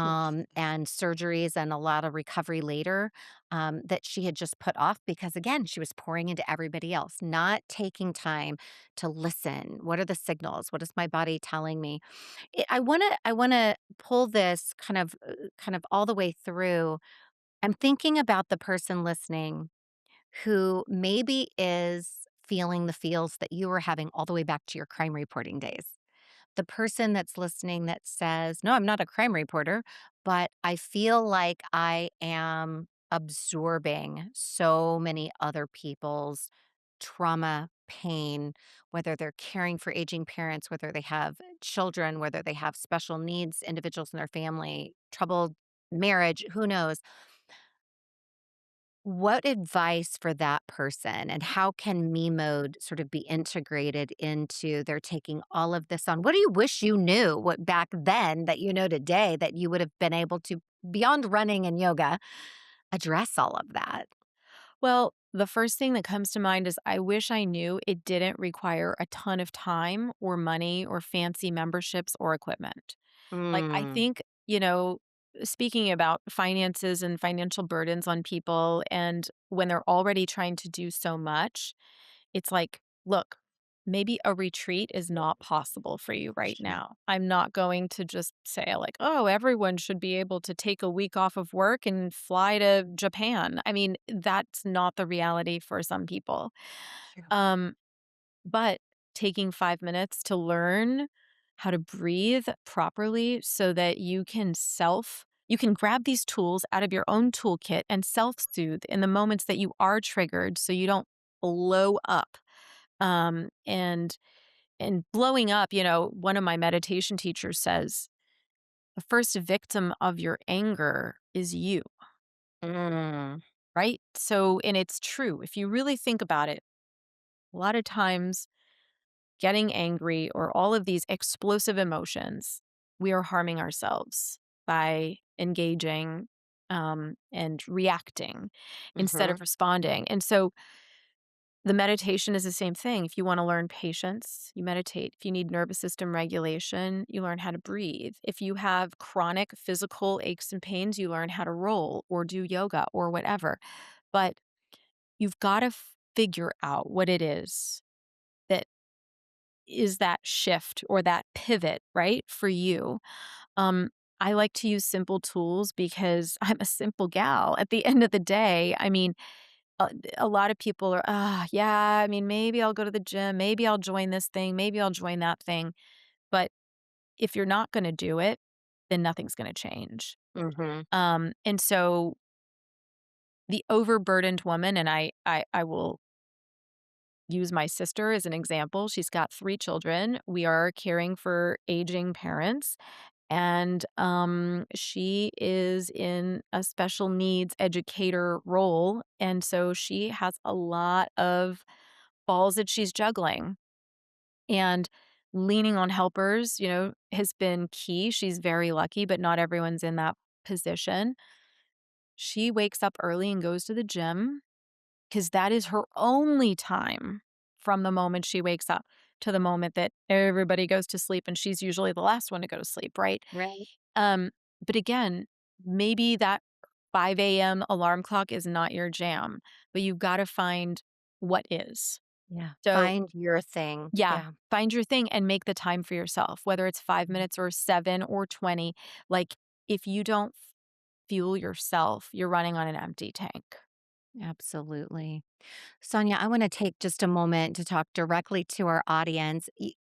Oof. and surgeries and a lot of recovery later that she had just put off because, again, she was pouring into everybody else, not taking time to listen. What are the signals? What is my body telling me? I want to pull this kind of all the way through. I'm thinking about the person listening who maybe is feeling the feels that you were having all the way back to your crime reporting days, the person that's listening that says, "No, I'm not a crime reporter, but I feel like I am absorbing so many other people's trauma, pain, whether they're caring for aging parents, whether they have children, whether they have special needs individuals in their family, troubled marriage, who knows." What advice for that person and how can me mode sort of be integrated into their taking all of this on? What do you wish you knew what back then that you know today that you would have been able to, beyond running and yoga, address all of that? Well, the first thing that comes to mind is I wish I knew it didn't require a ton of time or money or fancy memberships or equipment. Like, I Mm, think, you know, speaking about finances and financial burdens on people, and when they're already trying to do so much, it's like, look, maybe a retreat is not possible for you right sure. now. I'm not going to just say, like, oh, everyone should be able to take a week off of work and fly to Japan. I mean, that's not the reality for some people. True. Um, but taking 5 minutes to learn how to breathe properly so that you can grab these tools out of your own toolkit and self-soothe in the moments that you are triggered so you don't blow up. Um, and and blowing up, one of my meditation teachers says, the first victim of your anger is you, Mm, right? So, and it's true. If you really think about it, a lot of times getting angry or all of these explosive emotions, we are harming ourselves by engaging and reacting instead mhm, of responding. And so the meditation is the same thing. If you want to learn patience, you meditate. If you need nervous system regulation, you learn how to breathe. If you have chronic physical aches and pains, you learn how to roll or do yoga or whatever. But you've got to figure out what it that is that shift or that pivot, right, for you. Um, I like to use simple tools because I'm a simple gal. At the end of the day, I mean, a lot of people are, yeah, I mean, maybe I'll go to the gym, maybe I'll join this thing, maybe I'll join that thing. But if you're not going to do it, then nothing's going to change. mhm, And so the overburdened woman, and I will use my sister as an example. She's got 3 children. We are caring for aging parents. And she is in a special needs educator role. And so she has a lot of balls that she's juggling. And leaning on helpers, has been key. She's very lucky, but not everyone's in that position. She wakes up early and goes to the gym because that is her only time from the moment she wakes up to the moment that everybody goes to sleep. And she's usually the last one to go to sleep, right? right. Um, but again, maybe that 5 a.m. alarm clock is not your jam, but you've got to find what is. Yeah, So, find your thing. yeah, Yeah. find your thing and make the time for yourself, whether it's 5 minutes or 7 or 20. Like, if you don't fuel yourself, you're running on an empty tank. Absolutely. Sonia, I want to take just a moment to talk directly to our audience.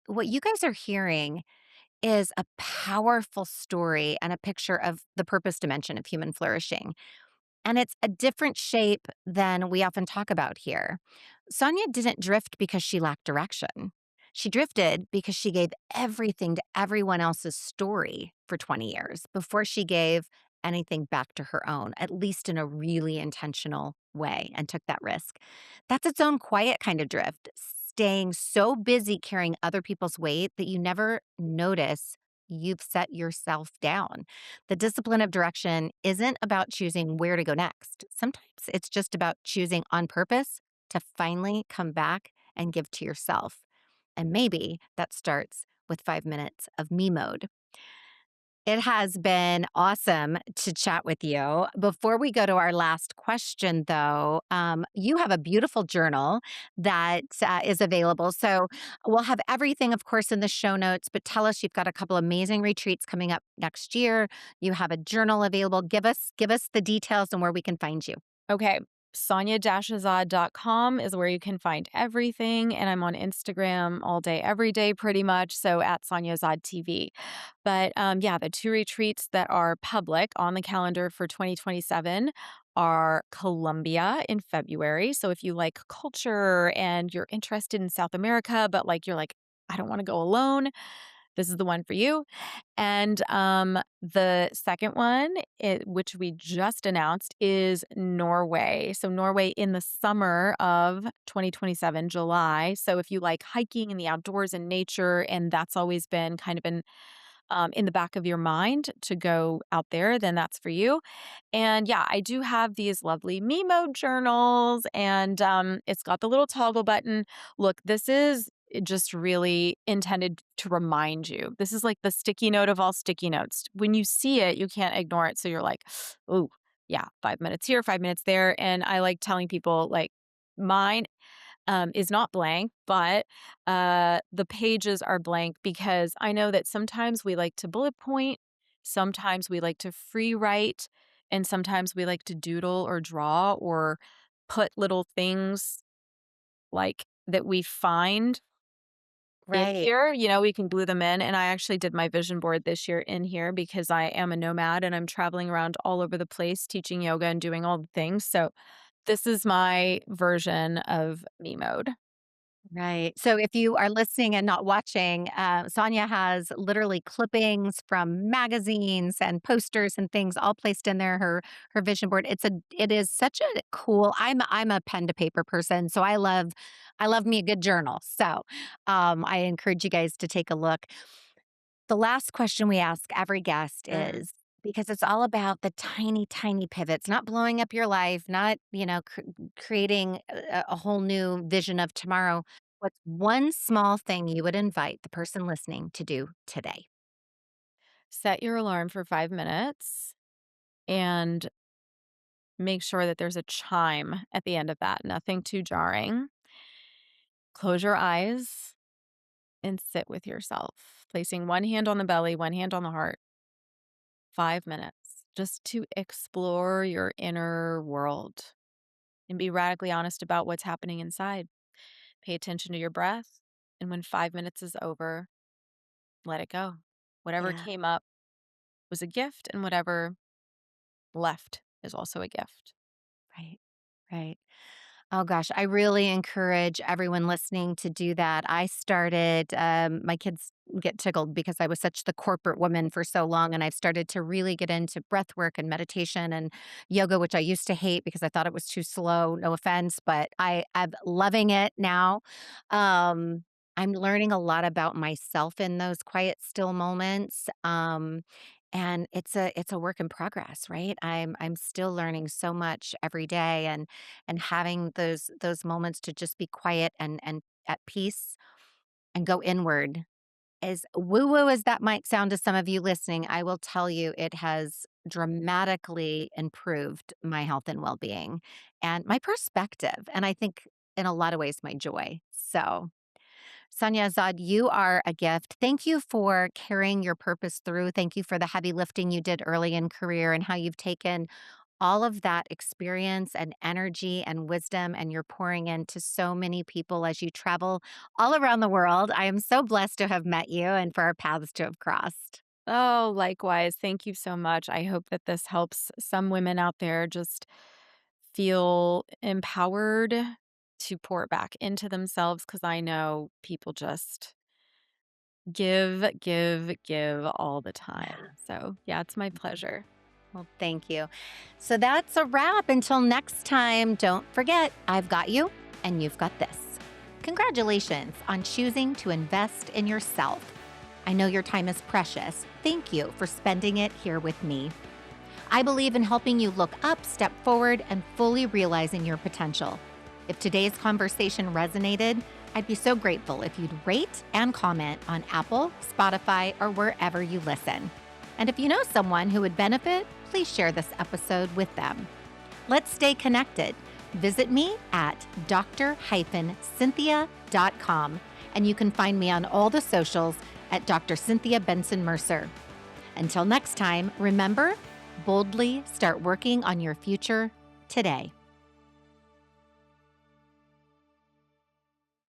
What you guys are hearing is a powerful story and a picture of the purpose dimension of human flourishing. And it's a different shape than we often talk about here. Sonia didn't drift because she lacked direction. She drifted because she gave everything to everyone else's story for 20 years before she gave anything back to her own, at least in a really intentional way, and took that risk. That's its own quiet kind of drift, staying so busy carrying other people's weight that you never notice you've set yourself down. The discipline of direction isn't about choosing where to go next. Sometimes it's just about choosing on purpose to finally come back and give to yourself. And maybe that starts with 5 minutes of me mode. It has been awesome to chat with you. Before we go to our last question, though, you have a beautiful journal that is available. So we'll have everything, of course, in the show notes. But tell us, you've got a couple amazing retreats coming up next year. You have a journal available. Give us the details and where we can find you. Okay. Sonia-Azad.com is where you can find everything. And I'm on Instagram all day, every day, pretty much. So at Sonia Azad TV. But yeah, the 2 retreats that are public on the calendar for 2027 are Colombia in February. So if you like culture and you're interested in South America, but you're like, I don't want to go alone, this is the one for you. And the second one, which we just announced, is Norway. So, Norway in the summer of 2027, July. So, if you like hiking and the outdoors and nature, and that's always been kind of in the back of your mind to go out there, then that's for you. And yeah, I do have these lovely me mode journals, and it's got the little toggle button. Look, this is just really intended to remind you. This is like the sticky note of all sticky notes. When you see it, you can't ignore it. So you're like, oh, yeah, 5 minutes here, 5 minutes there. And I like telling people, like, mine is not blank, but the pages are blank because I know that sometimes we like to bullet point, sometimes we like to free write, and sometimes we like to doodle or draw or put little things like that we find in Right. here. We can glue them in. And I actually did my vision board this year in here because I am a nomad and I'm traveling around all over the place teaching yoga and doing all the things. So this is my version of me mode. Right. So if you are listening and not watching, Sonia has literally clippings from magazines and posters and things all placed in there. Her vision board. It is such a cool. I'm a pen to paper person, so I love me a good journal. So I encourage you guys to take a look. The last question we ask every guest Mm. is, because it's all about the tiny, tiny pivots, not blowing up your life, not, creating a whole new vision of tomorrow. What's one small thing you would invite the person listening to do today? Set your alarm for 5 minutes and make sure that there's a chime at the end of that, nothing too jarring. Close your eyes and sit with yourself, placing one hand on the belly, one hand on the heart. 5 minutes just to explore your inner world and be radically honest about what's happening inside. Pay attention to your breath. And when 5 minutes is over, let it go. Whatever Yeah. came up was a gift, and whatever left is also a gift. Right. Right. Oh gosh, I really encourage everyone listening to do that. I started, my kids get tickled because I was such the corporate woman for so long. And I've started to really get into breath work and meditation and yoga, which I used to hate because I thought it was too slow. No offense, but I'm loving it now. I'm learning a lot about myself in those quiet, still moments. And it's a work in progress, right? I'm still learning so much every day, and having those moments to just be quiet and at peace and go inward. As woo-woo as that might sound to some of you listening, I will tell you it has dramatically improved my health and well-being and my perspective, and I think in a lot of ways my joy. So, Sonia Azad, you are a gift. Thank you for carrying your purpose through. Thank you for the heavy lifting you did early in career and how you've taken all of that experience and energy and wisdom, and you're pouring into so many people as you travel all around the world. I am so blessed to have met you and for our paths to have crossed. Oh, likewise. Thank you so much. I hope that this helps some women out there just feel empowered to pour back into themselves because I know people just give, give, give all the Yeah. time. So, yeah, it's my pleasure. Well, thank you. So that's a wrap. Until next time, don't forget, I've got you and you've got this. Congratulations on choosing to invest in yourself. I know your time is precious. Thank you for spending it here with me. I believe in helping you look up, step forward, and fully realizing your potential. If today's conversation resonated, I'd be so grateful if you'd rate and comment on Apple, Spotify, or wherever you listen. And if you know someone who would benefit, please share this episode with them. Let's stay connected. Visit me at dr-cynthia.com, and you can find me on all the socials at Dr. Cynthia Bentzen-Mercer. Until next time, remember, boldly start working on your future today.